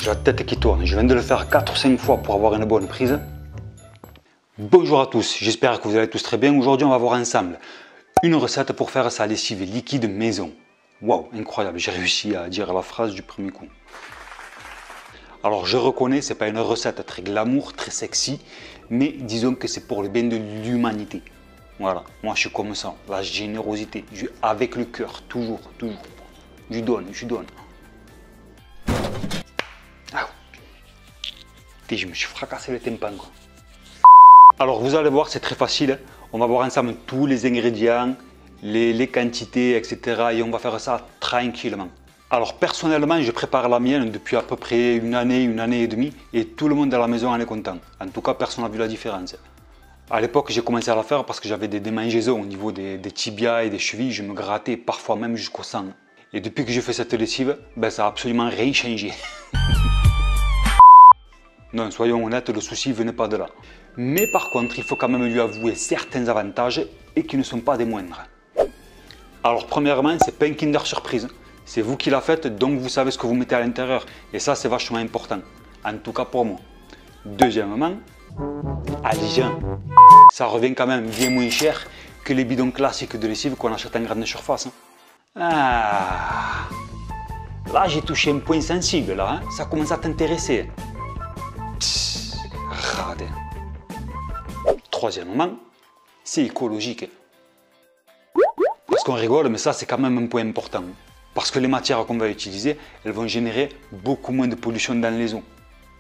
J'ai la tête qui tourne. Je viens de le faire 4 ou 5 fois pour avoir une bonne prise. Bonjour à tous, j'espère que vous allez tous très bien. Aujourd'hui, on va voir ensemble une recette pour faire sa lessive liquide maison. Waouh, incroyable, j'ai réussi à dire la phrase du premier coup. Alors, je reconnais, c'est pas une recette très glamour, très sexy, mais disons que c'est pour le bien de l'humanité. Voilà, moi je suis comme ça, la générosité, avec le cœur, toujours. Je donne. Ah. Je me suis fracassé le tympan, quoi. Alors vous allez voir, c'est très facile. On va voir ensemble tous les ingrédients, les quantités, etc. Et on va faire ça tranquillement. Alors personnellement, je prépare la mienne depuis à peu près une année et demie. Et tout le monde à la maison en est content. En tout cas, personne n'a vu la différence. À l'époque, j'ai commencé à la faire parce que j'avais des démangeaisons au niveau des tibias et des chevilles. Je me grattais parfois même jusqu'au sang. Et depuis que je fais cette lessive, ça n'a absolument rien changé. Non, soyons honnêtes, le souci venait pas de là. Mais par contre, il faut quand même lui avouer certains avantages et qui ne sont pas des moindres. Alors premièrement, c'est pas un Kinder Surprise. C'est vous qui la faites, donc vous savez ce que vous mettez à l'intérieur. Et ça, c'est vachement important. En tout cas pour moi. Deuxièmement, allez-y, ça revient quand même bien moins cher que les bidons classiques de lessive qu'on achète en grande surface. Ah, là j'ai touché un point sensible, là, hein. Ça commence à t'intéresser. Rade. Troisièmement, c'est écologique. Parce qu'on rigole, mais ça c'est quand même un point important. Parce que les matières qu'on va utiliser, elles vont générer beaucoup moins de pollution dans les eaux.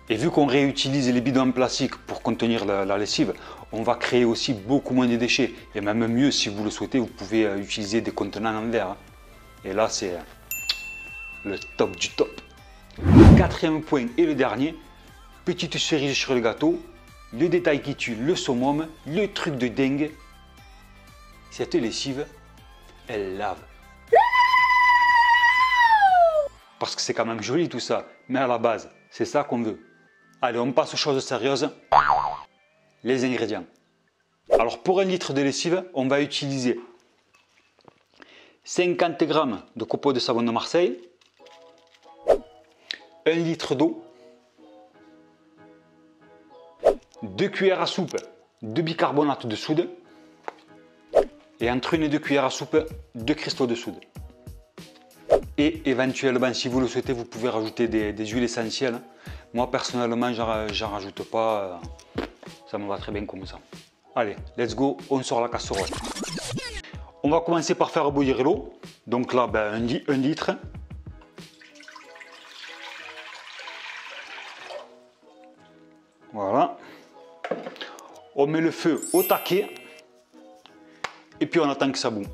Et vu qu'on réutilise les bidons en plastique pour contenir la lessive, on va créer aussi beaucoup moins de déchets. Et même mieux, si vous le souhaitez, vous pouvez utiliser des contenants en verre. Et là, c'est le top du top. Quatrième point et le dernier, petite cerise sur le gâteau, le détail qui tue le summum, le truc de dingue. Cette lessive, elle lave. Parce que c'est quand même joli tout ça, mais à la base, c'est ça qu'on veut. Allez, on passe aux choses sérieuses. Les ingrédients. Alors pour 1 litre de lessive, on va utiliser 50 g de copeaux de savon de Marseille, 1 litre d'eau, 2 cuillères à soupe de bicarbonate de soude et entre 1 et 2 cuillères à soupe de cristaux de soude. Et éventuellement, si vous le souhaitez, vous pouvez rajouter des huiles essentielles. Moi, personnellement, j'en rajoute pas. Ça me va très bien comme ça. Allez, let's go, on sort la casserole. On va commencer par faire bouillir l'eau. Donc là, 1 litre. Voilà. On met le feu au taquet. Et puis on attend que ça bout.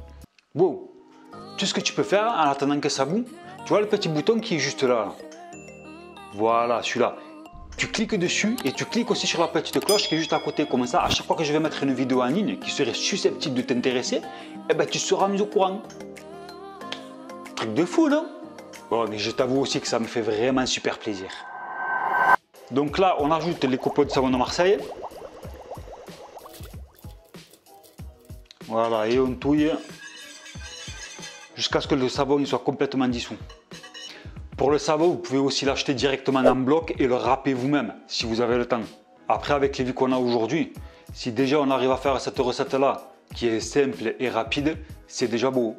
Wow. Tout ce que tu peux faire en attendant que ça bout, tu vois le petit bouton qui est juste là. Voilà, celui-là. Tu cliques dessus et tu cliques aussi sur la petite cloche qui est juste à côté. Comme ça, à chaque fois que je vais mettre une vidéo en ligne qui serait susceptible de t'intéresser, tu seras mis au courant. Truc de fou, non? Bon, mais je t'avoue aussi que ça me fait vraiment super plaisir. Donc là, on ajoute les copeaux de savon de Marseille. Voilà, et on touille jusqu'à ce que le savon soit complètement dissous. Pour le savon, vous pouvez aussi l'acheter directement en bloc et le râper vous-même, si vous avez le temps. Après, avec les vues qu'on a aujourd'hui, si déjà on arrive à faire cette recette-là, qui est simple et rapide, c'est déjà beau.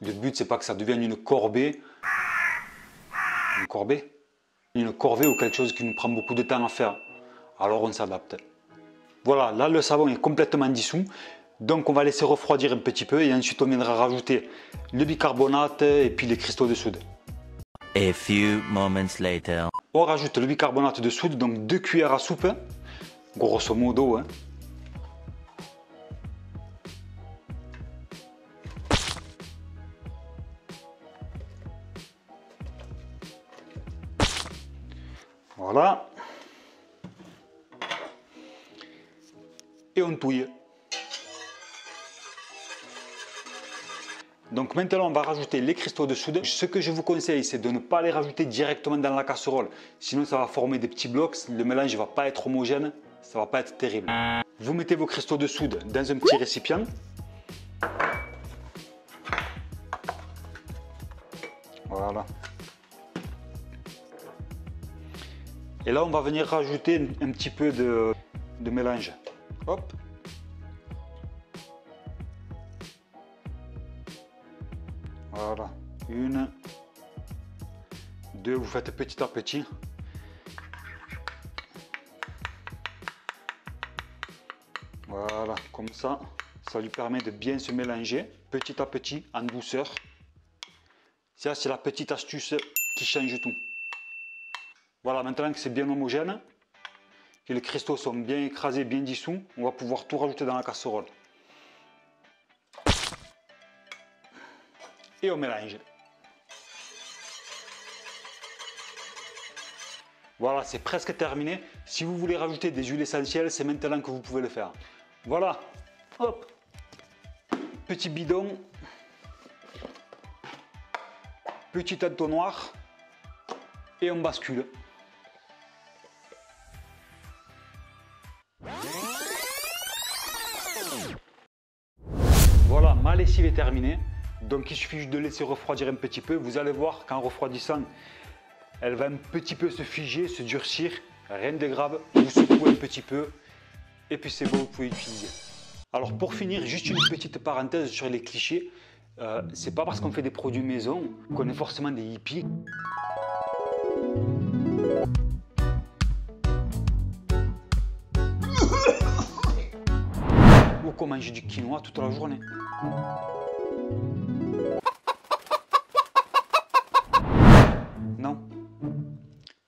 Le but, c'est pas que ça devienne une corvée. Une corvée? Une corvée ou quelque chose qui nous prend beaucoup de temps à faire. Alors on s'adapte. Voilà, là le savon est complètement dissous. Donc on va laisser refroidir un petit peu et ensuite on viendra rajouter le bicarbonate et puis les cristaux de soude. A few moments later. On rajoute le bicarbonate de soude, donc 2 cuillères à soupe, grosso modo. Hein. Voilà. Et on touille. Donc maintenant, on va rajouter les cristaux de soude. Ce que je vous conseille, c'est de ne pas les rajouter directement dans la casserole. Sinon, ça va former des petits blocs. Le mélange ne va pas être homogène. Ça ne va pas être terrible. Vous mettez vos cristaux de soude dans un petit récipient. Voilà. Et là, on va venir rajouter un petit peu de mélange. Hop. Voilà. 1, 2, vous faites petit à petit. Voilà, comme ça lui permet de bien se mélanger petit à petit en douceur. Ça, c'est la petite astuce qui change tout. Voilà, maintenant que c'est bien homogène, que les cristaux sont bien écrasés, bien dissous, on va pouvoir tout rajouter dans la casserole. Et on mélange. Voilà, c'est presque terminé. Si vous voulez rajouter des huiles essentielles, c'est maintenant que vous pouvez le faire. Voilà, hop, petit bidon, petit entonnoir et on bascule. Voilà, ma lessive est terminée. Donc il suffit juste de laisser refroidir un petit peu. Vous allez voir qu'en refroidissant, elle va un petit peu se figer, se durcir. Rien de grave, vous secouez un petit peu et puis c'est bon, vous pouvez utiliser. Alors pour finir, juste une petite parenthèse sur les clichés. C'est pas parce qu'on fait des produits maison qu'on est forcément des hippies. Ou qu'on mange du quinoa toute la journée. Non.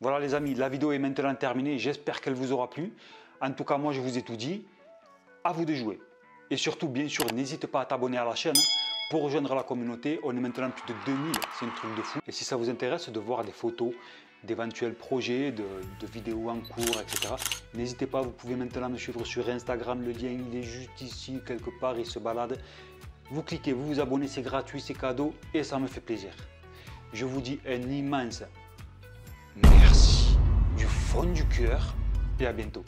Voilà les amis, la vidéo est maintenant terminée. J'espère qu'elle vous aura plu. En tout cas, moi je vous ai tout dit. À vous de jouer. Et surtout, bien sûr, n'hésitez pas à t'abonner à la chaîne pour rejoindre la communauté. On est maintenant plus de 2000, c'est un truc de fou. Et si ça vous intéresse de voir des photos d'éventuels projets, de vidéos en cours, etc. N'hésitez pas, vous pouvez maintenant me suivre sur Instagram. Le lien, il est juste ici, quelque part, il se balade. Vous cliquez, vous vous abonnez, c'est gratuit, c'est cadeau et ça me fait plaisir. Je vous dis un immense merci du fond du cœur et à bientôt.